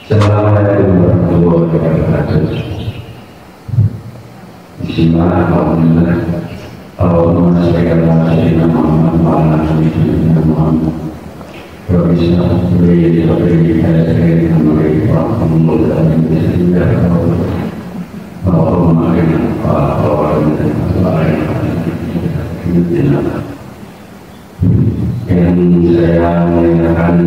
Assalamualaikum warahmatullahi wabarakatuh. Bismillahirrahmanirrahim. Allahumma shalli ala sayyidina Muhammad wa ala ali sayyidina Muhammad. Rabbi shrah li sadri wa yassir li amri wahlul 'uqdatam min lisani yafqahu qawli. Allahumma inna yang saya mengingatkan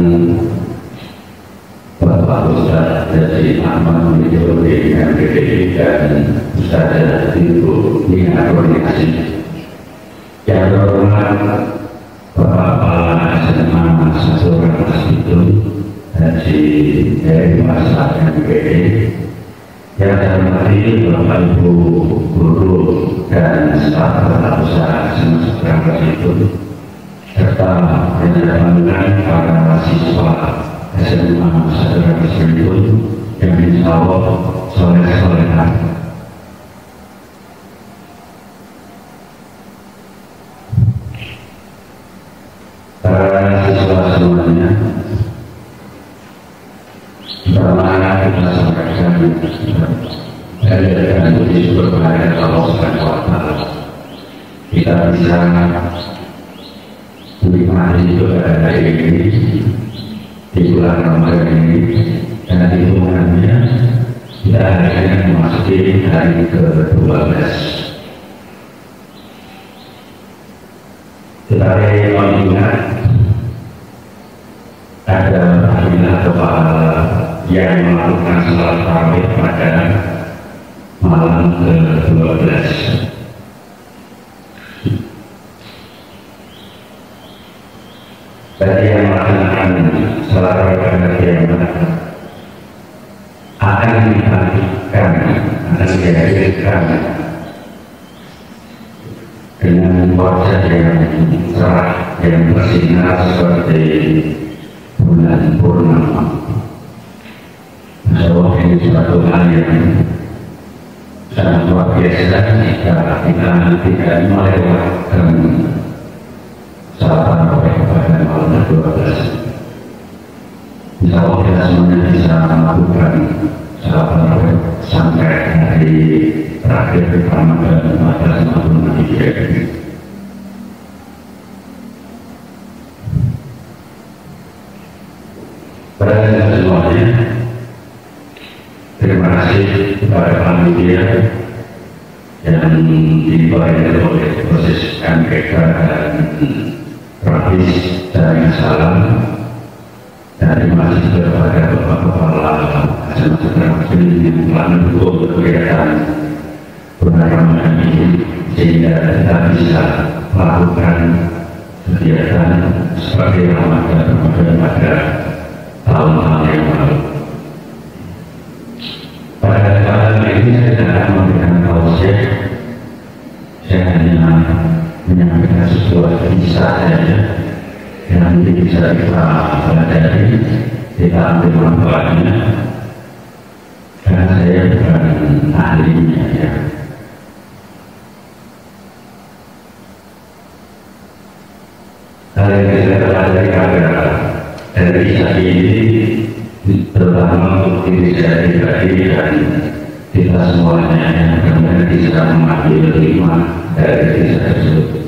Bapak Ustaz dari Ahmad Menjadi MPD dan Ustaz Ibu Nina Koordinasi yang terhormat Bapak Kepala SMA Sasaran itu dari masa MPD yang saya hormati Bapak Ibu Guru dan staf Bapak Ustaz Sasaran itu serta yang para siswa SMA Saudara Rasulullah yang insya Allah soleh-solehan. Para siswa semuanya, pertama kita sampaikan dengan puji syukur kepada Allah Subhanahu wa Ta'ala. Kita bisa menikmati ibadah ini di bulan Ramadan ini dan hitungannya kita akhirnya memasuki hari ke-12. Tetapi mengingat ada pimpinan kepala yang melakukan salat tarawih pada malam ke-12. Bagi yang melaksanakan salat tarawih kiamat akan dihadirkan, akan dihadirkan dengan wajah yang cerah, yang bersinar seperti bulan purnama. Masya Allah, ini suatu hal yang sangat luar biasa jika kita tidak melewatkan salat tarawih pada malam ke-12. Insya Allah kita semuanya bisa melakukan salat tarawih sampai hari terakhir di Ramadan 1443. Pada semuanya, terima kasih kepada panitia yang dibayar oleh proses MPK dan Rapis dan salam. Dan masih kepada Bapak Kepala SMA yang telah mendukung kegiatan bulan Ramadan ini sehingga kita bisa melakukan kegiatan seperti Ramadan pada tahun-tahun yang lalu. Pada kesempatan ini saya tidak akan memberikan tausiah, saya hanya menyampaikan sebuah kisah saja yang nanti bisa kita pelajari, kita ambil manfaatnya, karena saya bukan ahlinya ya. Hal yang saya pelajari adalah dari kisah ini, terutama untuk diri saya pribadi dan kita semuanya yang benar-benar bisa mengambil hikmah dari kisah tersebut.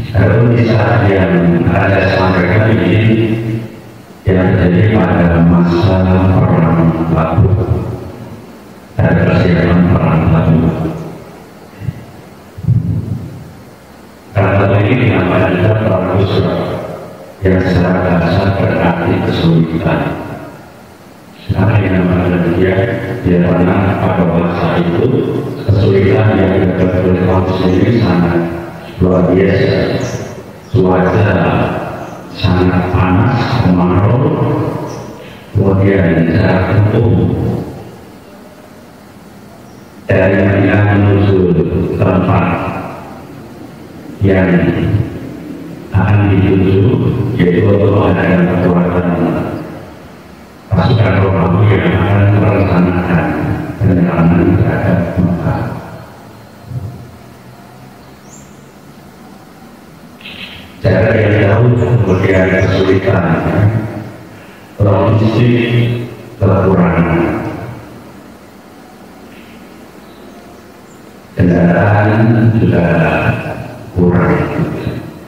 Kalau kisah yang ada sampaikan ini yang terjadi pada masa perang Tabuk, ada persiapan perang Tabuk. Perang Tabuk ini dinamakan perang Usra, yang secara bahasa berarti kesulitan. Karena dinamakan dia karena pada masa itu kesulitan yang dihadapi oleh kaum muslimin sangat luar biasa. Cuaca sangat panas, kemarau, kemudian jarak tempuh dari Madinah menuju tempat yang akan dituju, yaitu untuk mengadakan kekuatan pasukan Romawi yang akan merencanakan penyerangan terhadap Mekah. Cara yang jauh kemudian kesulitan logistik kekurangan, kendaraan juga kurang.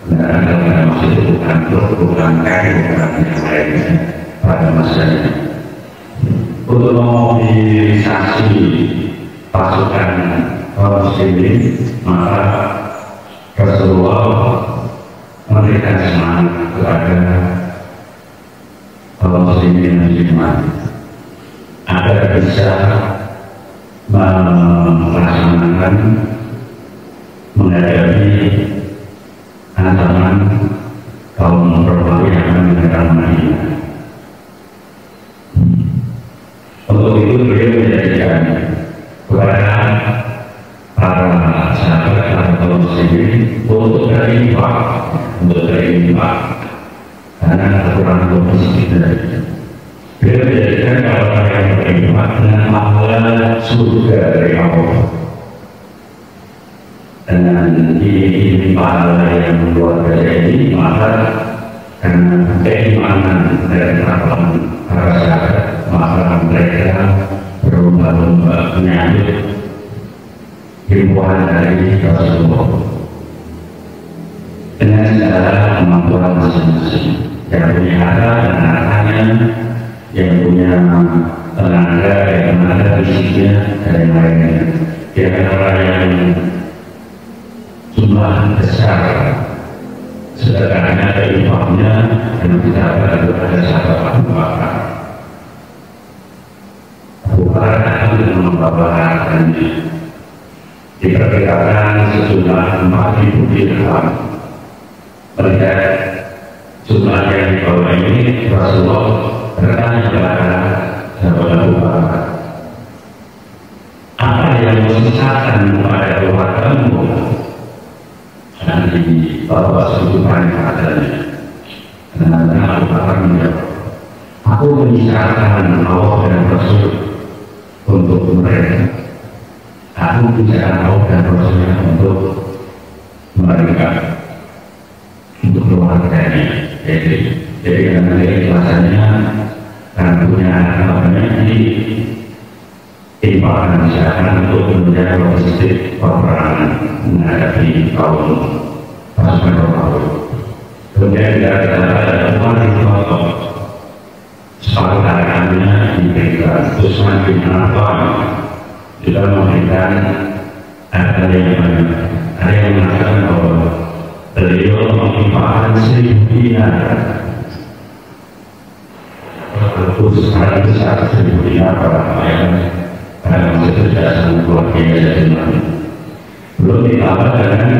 Kendaraan dalam maksud bukan kain, bukan yang lainnya pada masanya. Untuk memobilisasi pasukan kaum muslimin, maka Rasulullah memberikan semangat kepada kaum muslimin muslimat agar bisa melaksanakan menghadapi ancaman kaum Romawi yang akan menyerang Madinah. Untuk itu beliau menjadikan kepada para sahabat para kaum muslimin untuk berinfak karena kekurangan logistik tadi. Beliau menjadikan kalau mereka berinfak dengan pahala surga dari Allah, dengan ini pahala yang luar biasa ini, maka karena keimanan dari para sahabat, maka mereka berlomba-lomba menyambut himbauan dari Rasulullah dengan segala kemampuan masing-masing. Yang punya harta dan hartanya, yang punya tenaga dan tenaga fisiknya, dan lain-lainnya. Yang orang yang jumlah besar sedekahnya dan infaknya dan kita ada sahabat Abu Bakar. Abu Bakar akan membawa hartanya diperkirakan sejumlah 4.000 dirham. Melihat jumlah yang dibawa ini, Rasulullah bertanya kepada sahabat Abu Bakar, apa yang menyisakan kepada keluargamu? Dan dibawa sejumlah hartanya. Dan Abu Bakar menjawab, aku menyisakan Allah dan Rasul untuk mereka. Aku bicara Allah dan Rasulnya untuk mereka, untuk keluarganya. Jadi karena keikhlasannya, karena punya namanya di infakkan misalkan untuk menjaga logistik peperangan menghadapi kaum pasukan Romawi. Kemudian tidak ada Umar bin Khattab, separuh hartanya diberikan. Utsman bin Affan juga memberikan harta yang banyak. Ada yang mengatakan bahwa beliau menginfakkan 1.000 dinar. Khusus hari besar 1.000 dinar karena itu tidak sangat luar biasa. Belum ditambah dengan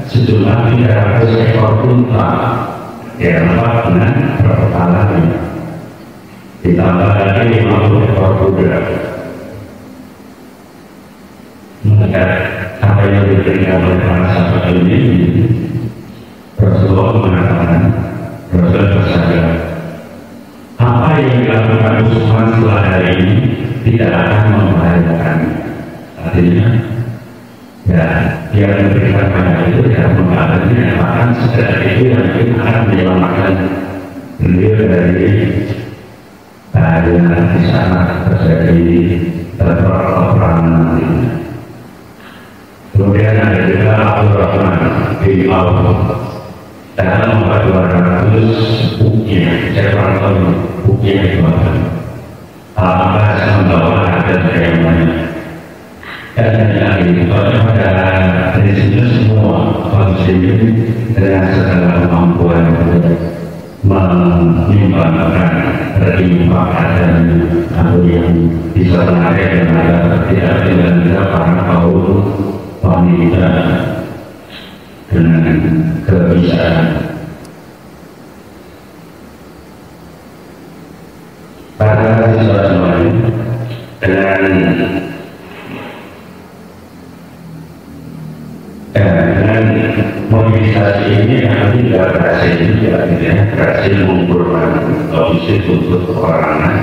sejumlah 300 ekor unta yang dapat dengan perbekalannya. Ditambah lagi 50 ekor kuda. Melihat apa yang diberikan oleh para sahabat ini, Rasulullah mengatakan, Rasulullah bersabda, apa yang dilakukan Utsman setelah hari ini tidak akan membahayakan. Artinya, ya, dia memberikan banyak itu tidak membahayakan, bahkan setelah itu yang mungkin akan menyelamatkan beliau dari bahaya di sana terjadi peperangan nantinya. Kemudian ada juga Abdurrahman bin Auf dalam membuat 200 buknya, saya tahu buknya dibuat. Apakah saya membawa harga yang banyak? Dan lagi, pada prinsipnya semua muslimin dengan segala kemampuan menyumbangkan berinfak dan atau yang bisa menarik dan ada tidak para kaum wanita dengan kebisaan. Pada sesuatu dengan mobilisasi ini nanti tidak berhasil mengumpulkan logistik untuk peperangan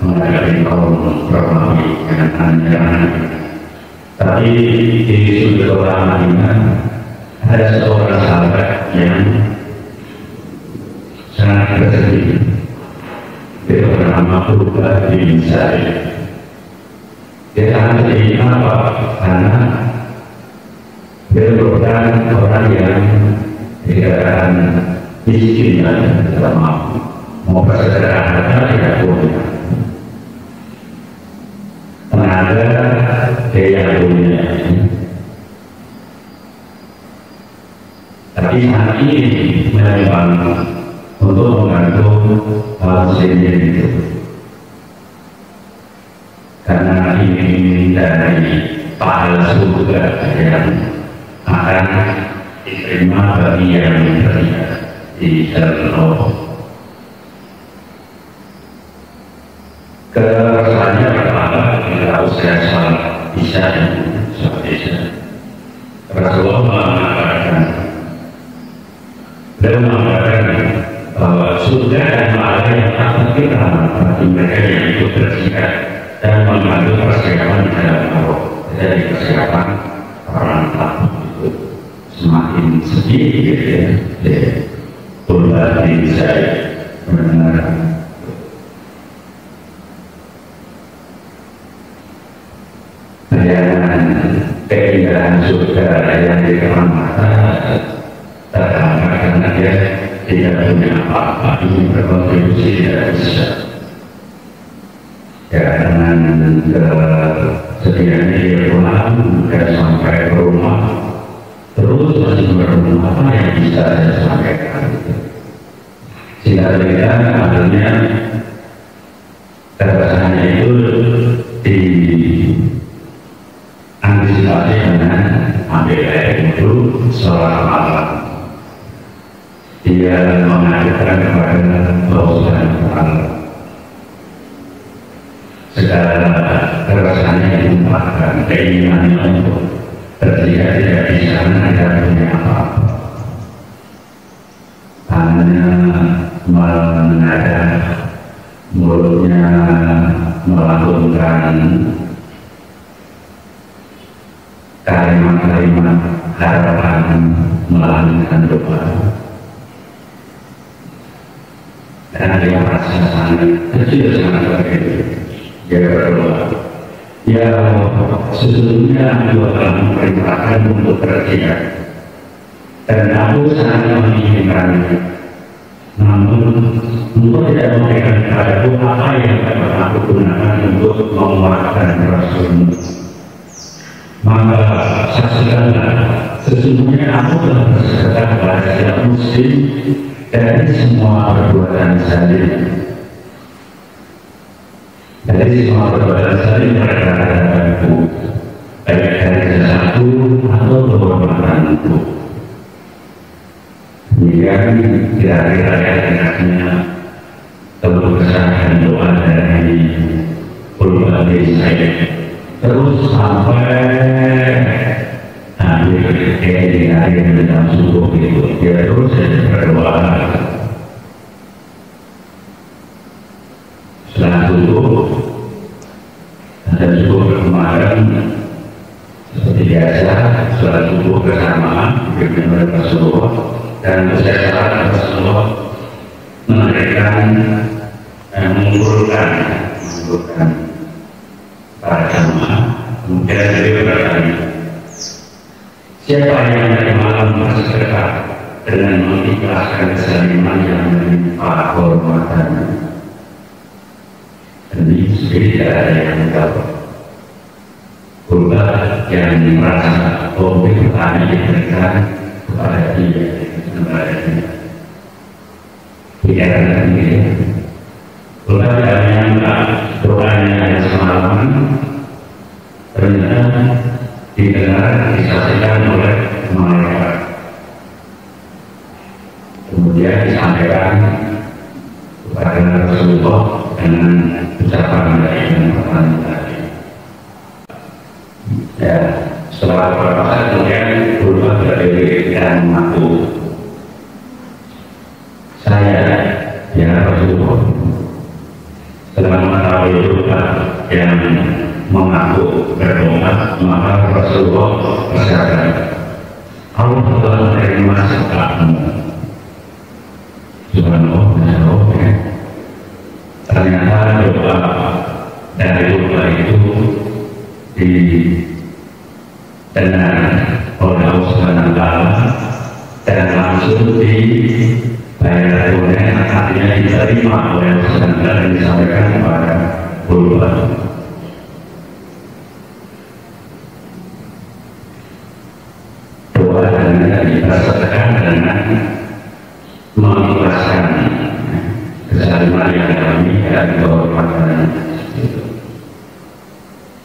menghadapi kaum Romawi dengan ancaman. Tapi di sudut ulama ini ada seorang sahabat yang sangat bersedih. Dia bernama Urwa bin Sa'id. Dia sangat terima apa? Karena dia merupakan orang yang dikatakan miskin dan tidak mampu, mau bersederhana tidak punya tenaga dia punya. Tapi saat ini memang untuk membantu hal sendiri itu, karena ini dari pahala surga yang akan diterima bagi yang beriman di dalam Allah. Keresahannya pertama kalau saya salah bisa Rasulullah mengatakan bahwa surga dan pahala yang akan kita bagi mereka yang ikut berjihad dan membantu persiapan dalam Allah. Jadi persiapan orang takut itu semakin sedikit ya. Berbagi saya mendengar keindahan surga yang di depan mata terhambat karena dia tidak punya apa-apa, ingin berkontribusi tidak bisa. Ya, dengan kesediaannya dia pulang dan sampai ke rumah terus masih berumah apa yang bisa saya sampaikan. Sehingga kita akhirnya keresahannya itu diantisipasi dengan ambil air itu sholat malam. Dia mengajukan kepada Allah Subhanahu wa Ta'ala segala keresahannya ditumpahkan, keinginannya untuk ketika tidak bisa tidak punya apa-apa, hanya menada mulutnya melakukan kalimat-kalimat harapan, melanjutkan doa, dan dia merasa sangat kecil, sangat berbeda. Dia berdoa, ya sesungguhnya aku telah memerintahkan untuk berjihad dan aku sangat menginginkannya, namun engkau tidak memberikan kepadaku apa yang dapat aku gunakan untuk menguatkan Rasul-Mu. Maka saksikanlah, sesungguhnya aku telah berserta kepada setiap muslim dari semua perbuatan zalim. Dari semua perbuatan zalim mereka katakanku, baik dari sesuatu atau perbuatanku. Demikian kira-kira enaknya teluh kesah dan doa dari Urwa bin Sa'id. Terus sampai akhir dalam subuh itu dia terus berdoa. Setelah subuh dan subuh kemarin seperti biasa, setelah subuh bersamaan dengan Rasulullah dan bersama Rasulullah memberikan mengumpulkan para jamaah. Kemudian beliau bertanya, siapa yang dari malam bersedekah dengan mengikhlaskan kesaliman yang menimpa kehormatannya? Dan ini sendiri tidak ada yang menjawab. Urwa yang merasa objek tanya diberikan kepada dia, kepada dia. Tidak ada dia. Urwa tidak menyangka doanya yang semalam ternyata didengar, disaksikan oleh malaikat. Kemudian disampaikan kepada Rasulullah dengan ucapan dari pertanyaan tadi. Ya, setelah beberapa saat kemudian Urwa berdiri dan mengaku, saya ya Rasulullah. Setelah mengetahui Urwa yang mengaku berdoa, maka Rasulullah bersabda, Allah telah menerima sedekahmu. Subhanallah, ya. Ternyata doa dari doa itu didengar oleh Allah Subhanahu wa Ta'ala dan langsung dibayar tunai, artinya diterima oleh Allah Subhanahu wa Ta'ala dan disampaikan kepada korban. Doa dengan disertakan dengan mengikhlaskan kesalahan yang kami dan kehormatan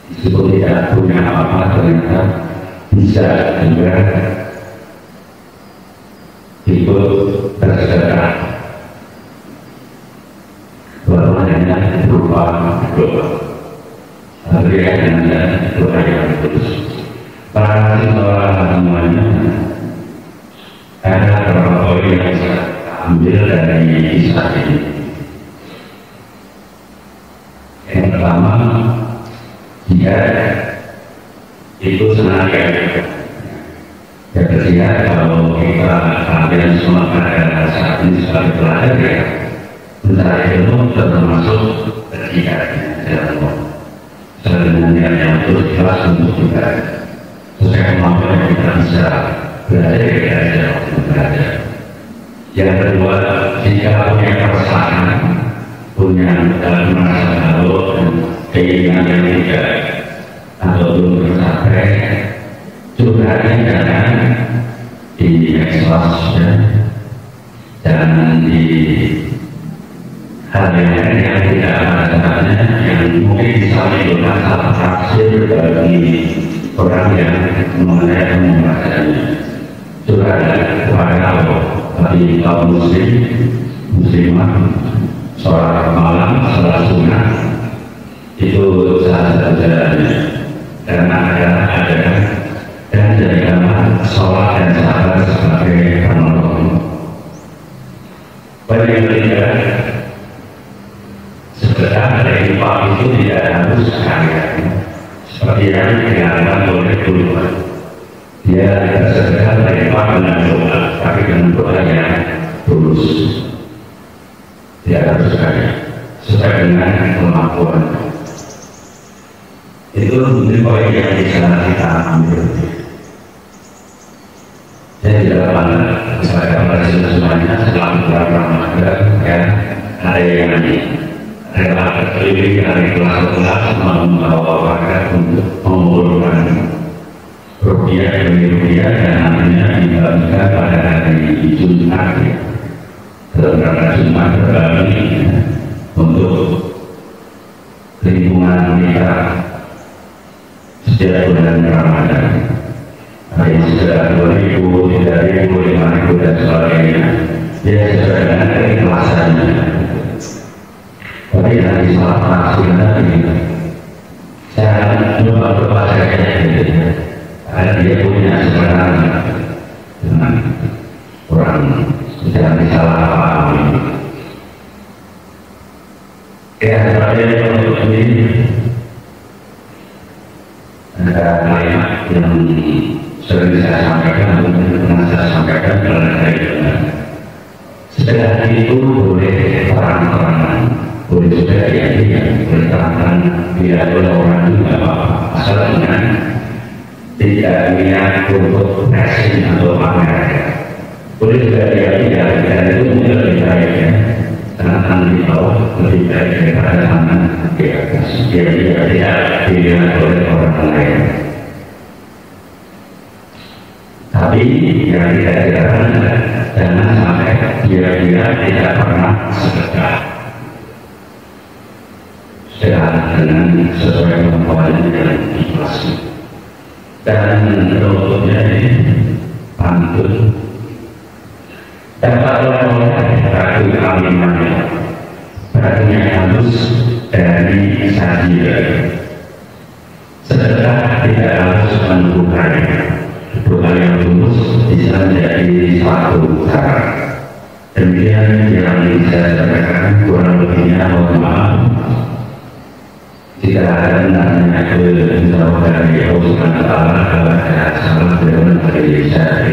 meskipun tidak punya apa-apa ternyata bisa juga ikut bersedekah walaupun hanya berupa doa, tapi hanya doa yang tulus. Para siswa semuanya, ada beberapa poin yang saya ambil dari kisah ini. Yang pertama, jika itu sengaja, ya kalau kita kalian semua pada saat ini sebagai pelajar ya, mencari ilmu termasuk ketiganya dalam sebenarnya yang terus jelas untuk kita sesuai kemampuan yang kita bisa belajar waktu belajar. Yang kedua, jika punya keresahan, punya merasa malu dan keinginan yang tidak atau belum tercapai, curhatnya jangan di ekspos dan di hal yang lain yang tidak ada caranya, yang mungkin bisa menimbulkan salah tafsir bagi orang yang mengenai membacanya. Curhat kepada Allah bagi kaum muslimah, sholat malam, sholat sunnah itu salah satu jalannya, karena ada dan jadikanlah sholat dan sabar sebagai penolong. Poin yang ketiga, sedekah dari infak itu tidak harus kaya seperti yang dilakukan oleh dulu. Dia bersedekah dari infak dengan doa, tapi dengan doa yang tulus. Tidak harus kaya, sesuai dengan kemampuan. Itu mungkin poin yang bisa kita ambil. Saya tidak pernah saya berhasil semuanya setelah bulan Ramadan ya, ada yang rela berkeliling dari kelas-kelas membawa warga untuk mengumpulkan rupiah demi rupiah dan nantinya dibagikan pada hari Jumat ya. Beberapa Jumat berbagi untuk lingkungan kita setiap bulan Ramadan. Ada yang sudah 2.000, 3.000, 5.000 dan sebagainya. Ya sesuai dengan keikhlasannya. Tapi nanti salah tafsirnya ini, saya coba berbaca kayak gitu. Karena dia punya sebenarnya dengan orang jangan disalah pahami. Ya seperti untuk ini ada kalimat yang sering saya sampaikan, mungkin pernah saya sampaikan pada itu. Sedekah itu boleh terang-terangan, boleh juga boleh terang-terangan, tidak boleh orang juga apa-apa, asal dengan tidak niat untuk pressing atau pamer. Boleh juga dan itu mungkin lebih baik ya, karena tangan di bawah lebih baik daripada tangan di atas. Dia tidak dilihat oleh orang lain. Tapi yang tidak dikatakan jangan sampai dia tidak pernah sedekah dengan sesuai kemampuannya dan ikhlas. Dan menurutnya ini pantun dapat oleh ratu kalimannya, ratunya halus dari sajida. Sedekah tidak harus menunggukan. Doa yang tulus bisa menjadi suatu cara. Demikian yang bisa saya sampaikan, kurang lebihnya mohon maaf. Jika ada nanya ke dari Allah Subhanahu wa Ta'ala, kalau ada salah dari saya